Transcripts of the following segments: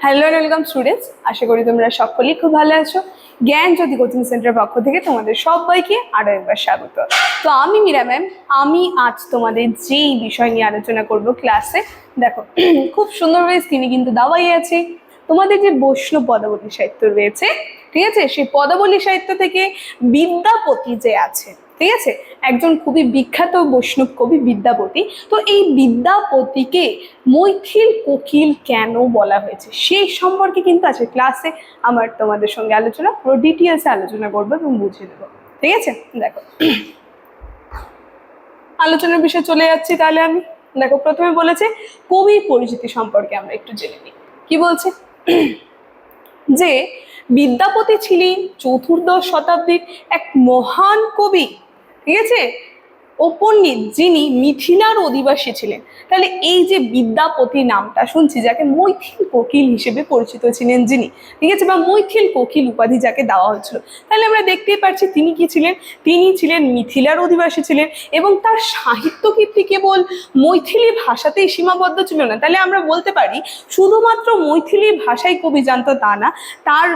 Hello and welcome students, আশা করি তোমরা সকলেই খুব ভালো আছো। জ্ঞান জ্যোতি কোচিং সেন্টারের পক্ষ থেকে তোমাদের সবাইকে আরো একবার স্বাগত। তো আমি মীরা ম্যাম, আমি আজ তোমাদের যেই বিষয় নিয়ে আলোচনা করব ক্লাসে, দেখো খুব সুন্দরভাবে স্ক্রিনে কিন্তু দেওয়াই আছে তোমাদের যে বৈষ্ণব পদাবলী সাহিত্য রয়েছে, ঠিক আছে, সেই পদাবলী সাহিত্য থেকে বিদ্যাপতি যে আছে, ঠিক আছে, একজন খুবই বিখ্যাত বৈষ্ণব কবি বিদ্যাপতি। তো এই বিদ্যাপতিকে মৈথিল কোকিল কেন বলা হয়েছে সেই সম্পর্কে কিন্তু আছে ক্লাসে আমার তোমাদের সঙ্গে আলোচনা, পুরো ডিটেলসে আলোচনা করবো এবং বুঝিয়ে দেবো, ঠিক আছে। দেখো আলোচনার বিষয়ে চলে যাচ্ছি তাহলে আমি। দেখো প্রথমে বলেছে কবির পরিচিতি সম্পর্কে আমরা একটু জেনে নিই। কি বলছে যে বিদ্যাপতি ছিলেন চতুর্দশ শতাব্দীর এক মহান কবি, ঠিক আছে, ও পণ্ডিত, যিনি মিথিলার অধিবাসী ছিলেন। তাহলে এই যে বিদ্যাপতি নামটা শুনছি, যাকে মৈথিল কোকিল হিসেবে পরিচিত ছিলেন যিনি, ঠিক আছে, বা মৈথিল কোকিল উপাধি যাকে দেওয়া হয়েছিল, তাহলে আমরা দেখতেই পাচ্ছি তিনি কি ছিলেন, তিনি ছিলেন মিথিলার অধিবাসী ছিলেন এবং তার সাহিত্য কীর্তি কেবল মৈথিলি ভাষাতেই সীমাবদ্ধ ছিল না। তাহলে আমরা বলতে পারি শুধুমাত্র মৈথিলি ভাষায় কবি জানতো তা না, তার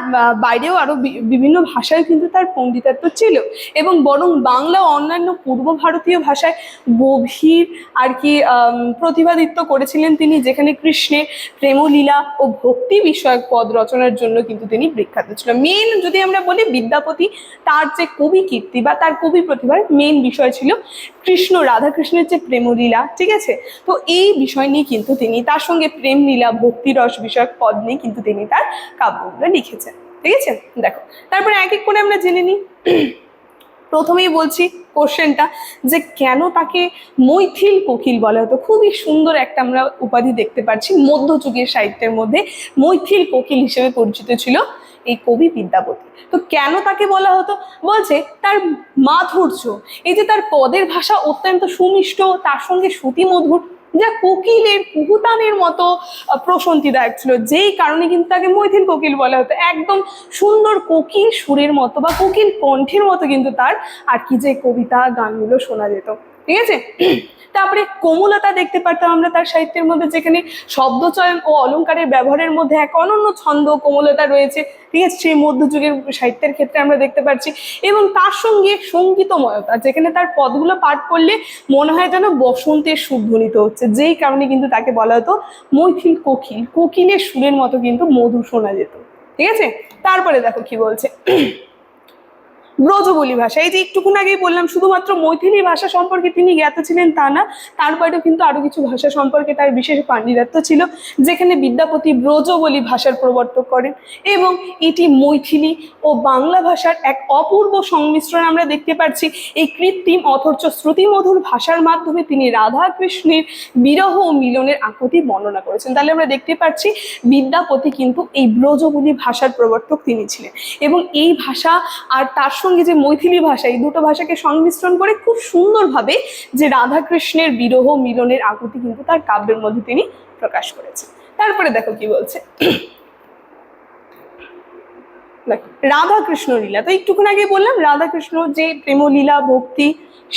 বাইরেও আরো বিভিন্ন ভাষায় কিন্তু তার পণ্ডিতত্ব ছিল এবং বরং বাংলা ও অন্যান্য পূর্ব ভারতীয় ভাষায় গভীর আর কি প্রতিভাদিত্ব করেছিলেন তিনি, যেখানে কৃষ্ণের প্রেমলীলা ও ভক্তি বিষয়ক পদ রচনার জন্য কিন্তু তিনি বিখ্যাত ছিল। মেন যদি আমরা বলি বিদ্যাপতি, তার যে কবি কীর্তি বা তার কবি প্রতিভার মেন বিষয় ছিল কৃষ্ণ রাধাকৃষ্ণের যে প্রেমলীলা, ঠিক আছে। তো এই বিষয় নিয়ে কিন্তু তিনি, তার সঙ্গে প্রেমলীলা ভক্তিরস বিষয়ক পদ নিয়ে কিন্তু তিনি তার কাব্যগুলো লিখেছেন, ঠিক আছে। দেখো তারপরে এক এক করে আমরা জেনে নিই। প্রথমেই বলছি কোশ্চেনটা যে কেন তাকে মৈথিল কোকিল বলা হতো। খুবই সুন্দর একটা আমরা উপাধি দেখতে পাচ্ছি মধ্যযুগের সাহিত্যের মধ্যে, মৈথিল কোকিল হিসেবে পরিচিত ছিল এই কবি বিদ্যাপতি। তো কেন তাকে বলা হতো, বলছে তার মাধুর্য, এই যে তার পদের ভাষা অত্যন্ত সুমিষ্ট, তার সঙ্গে শ্রুতিমধুর, যা কোকিলের কুহুতানের মতো প্রশান্তিদায়ক ছিল, যেই কারণে কিন্তু তাকে মৈথিল কোকিল বলা হতো। একদম সুন্দর কোকিল সুরের মতো বা কোকিল কণ্ঠের মতো কিন্তু তার আর কি যে কবিতা গানগুলো শোনা যেত, ঠিক আছে। তারপরে কোমলতা দেখতে পারতাম আমরা তার সাহিত্যের মধ্যে, যেখানে শব্দচয়ন ও অলঙ্কারের ব্যবহারের মধ্যে এক অনন্য ছন্দ কোমলতা রয়েছে, ঠিক আছে, সেই মধ্যযুগের সাহিত্যের ক্ষেত্রে আমরা দেখতে পাচ্ছি। এবং তার সঙ্গে সঙ্গীতময়তা, যেখানে তার পদগুলো পাঠ করলে মনে হয় যেন বসন্তের সুর ধ্বনিত হচ্ছে, যেই কারণে কিন্তু তাকে বলা হতো মৈথিল কোকিল, কোকিলের সুরের মতো কিন্তু মধু শোনা যেত, ঠিক আছে। তারপরে দেখো কি বলছে ব্রজবুলি ভাষা। এই যে একটুক্ষণ আগেই বললাম শুধুমাত্র মৈথিলি ভাষা সম্পর্কে তিনি জ্ঞাত ছিলেন তা না, তারপরেও কিন্তু আরো কিছু ভাষা সম্পর্কে তার বিশেষ পাণ্ডিত্য ছিল, যেখানে বিদ্যাপতি ব্রজবুলি ভাষার প্রবর্তক করেন এবং এটি মৈথিলি ও বাংলা ভাষার এক অপূর্ব সংমিশ্রণ আমরা দেখতে পাচ্ছি। এই কৃত্রিম অথচ শ্রুতিমধুর ভাষার মাধ্যমে তিনি রাধা কৃষ্ণের বিরহ ও মিলনের আকুতি বর্ণনা করেছেন। তাহলে আমরা দেখতে পাচ্ছি বিদ্যাপতি কিন্তু এই ব্রজবুলি ভাষার প্রবর্তক তিনি ছিলেন এবং এই ভাষা আর তার সঙ্গে যে মৈথিলি ভাষা, এই দুটো ভাষাকে সংমিশ্রণ করে খুব সুন্দরভাবে যে রাধাকৃষ্ণের বিরহ মিলনের আকুতি কিন্তু তার কাব্যের মধ্যে তিনি প্রকাশ করেছেন। তারপরে দেখো কি বলছে রাধাকৃষ্ণ লীলা। তো একটুক্ষণ আগে বললাম রাধাকৃষ্ণ যে প্রেমলীলা ভক্তি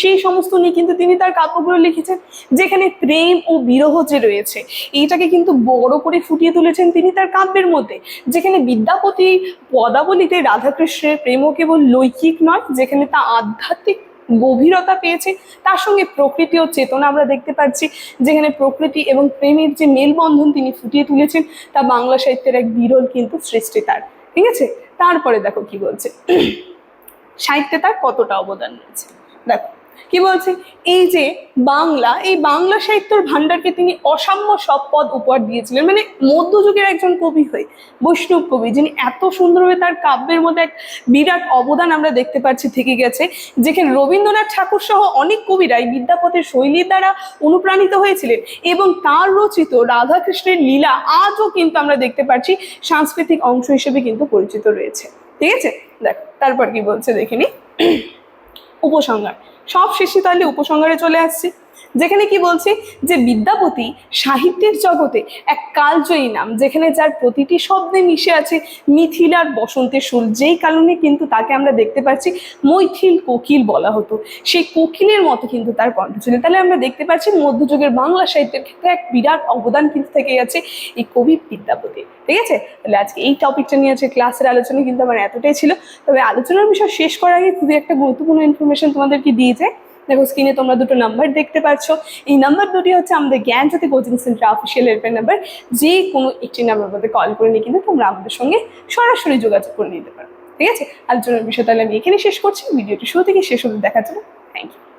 সেই সমস্ত নিয়ে কিন্তু তিনি তার কাব্যগুলো লিখেছেন, যেখানে প্রেম ও বিরহ যে রয়েছে এইটাকে কিন্তু বড় করে ফুটিয়ে তুলেছেন তিনি তার কাব্যের মধ্যে। যেখানে বিদ্যাপতি পদাবলীতে রাধাকৃষ্ণের প্রেমও কেবল লৈকিক নয়, যেখানে তা আধ্যাত্মিক গভীরতা পেয়েছে, তার সঙ্গে প্রকৃতি ও চেতনা আমরা দেখতে পাচ্ছি, যেখানে প্রকৃতি এবং প্রেমের যে মেলবন্ধন তিনি ফুটিয়ে তুলেছেন তা বাংলা সাহিত্যের এক বিরল কিন্তু সৃষ্টি তার, ঠিক আছে। তারপরে দেখো কি বলছে সাহিত্যে তার কতটা অবদান রয়েছে। দেখো কি বলছে এই যে বাংলা, এই বাংলা সাহিত্যের ভান্ডারকে তিনি অসাম্য সব পদ উপহার দিয়েছিলেন। মানে মধ্যযুগের একজন কবি হয়ে, বৈষ্ণব কবি, যিনি এত সুন্দরভাবে তার কাব্যের মধ্যে এক বিরাট অবদান আমরা দেখতে পাচ্ছি থেকে গেছে, যেখানে রবীন্দ্রনাথ ঠাকুর সহ অনেক কবিরাই বিদ্যাপতির শৈলীর দ্বারা অনুপ্রাণিত হয়েছিলেন এবং তার রচিত রাধাকৃষ্ণের লীলা আজও কিন্তু আমরা দেখতে পাচ্ছি সাংস্কৃতিক অংশ হিসেবে কিন্তু পরিচিত রয়েছে, ঠিক আছে। দেখো তারপর কি বলছে দেখিনি উপসংহার। সব শেষে তাহলে উপসংহারে চলে আসছি। যেখানে কি বলছে যে বিদ্যাপতি সাহিত্যের জগতে এক কালজয়ী নাম, যেখানে যার প্রতিটি শব্দে মিশে আছে মিথিলার বসন্তের সুর, যেই কারণে কিন্তু তাকে আমরা দেখতে পাচ্ছি মৈথিল কোকিল বলা হতো। সেই কোকিলের মতো কিন্তু তার কণ্ঠ ছিল। তাহলে আমরা দেখতে পাচ্ছি মধ্যযুগের বাংলা সাহিত্যের ক্ষেত্রে এক বিরাট অবদান কিন্তু থেকে গেছে এই কবি বিদ্যাপতি। ঠিক আছে, তাহলে আজকে এই টপিকটা নিয়ে আছে ক্লাসের আলোচনা কিন্তু আমার এতটাই ছিল। তবে আলোচনার বিষয় শেষ করার আগে খুবই একটা গুরুত্বপূর্ণ ইনফরমেশন তোমাদেরকে দিয়ে যায়। দেখো স্ক্রিনে তোমরা দুটো নাম্বার দেখতে পাচ্ছ, এই নাম্বার দুটি হচ্ছে আমাদের Gyanjyoti coaching centre official helpline number. যে কোনো একটি নাম্বার মধ্যে কল করে নিয়ে কিন্তু তোমরা আমাদের সঙ্গে সরাসরি যোগাযোগ করে নিতে পারো। ঠিক আছে, আলোচনার বিষয় তাহলে আমি এখানে শেষ করছি। ভিডিওটি শুরু থেকে শেষ অবধি দেখার জন্য থ্যাংক ইউ।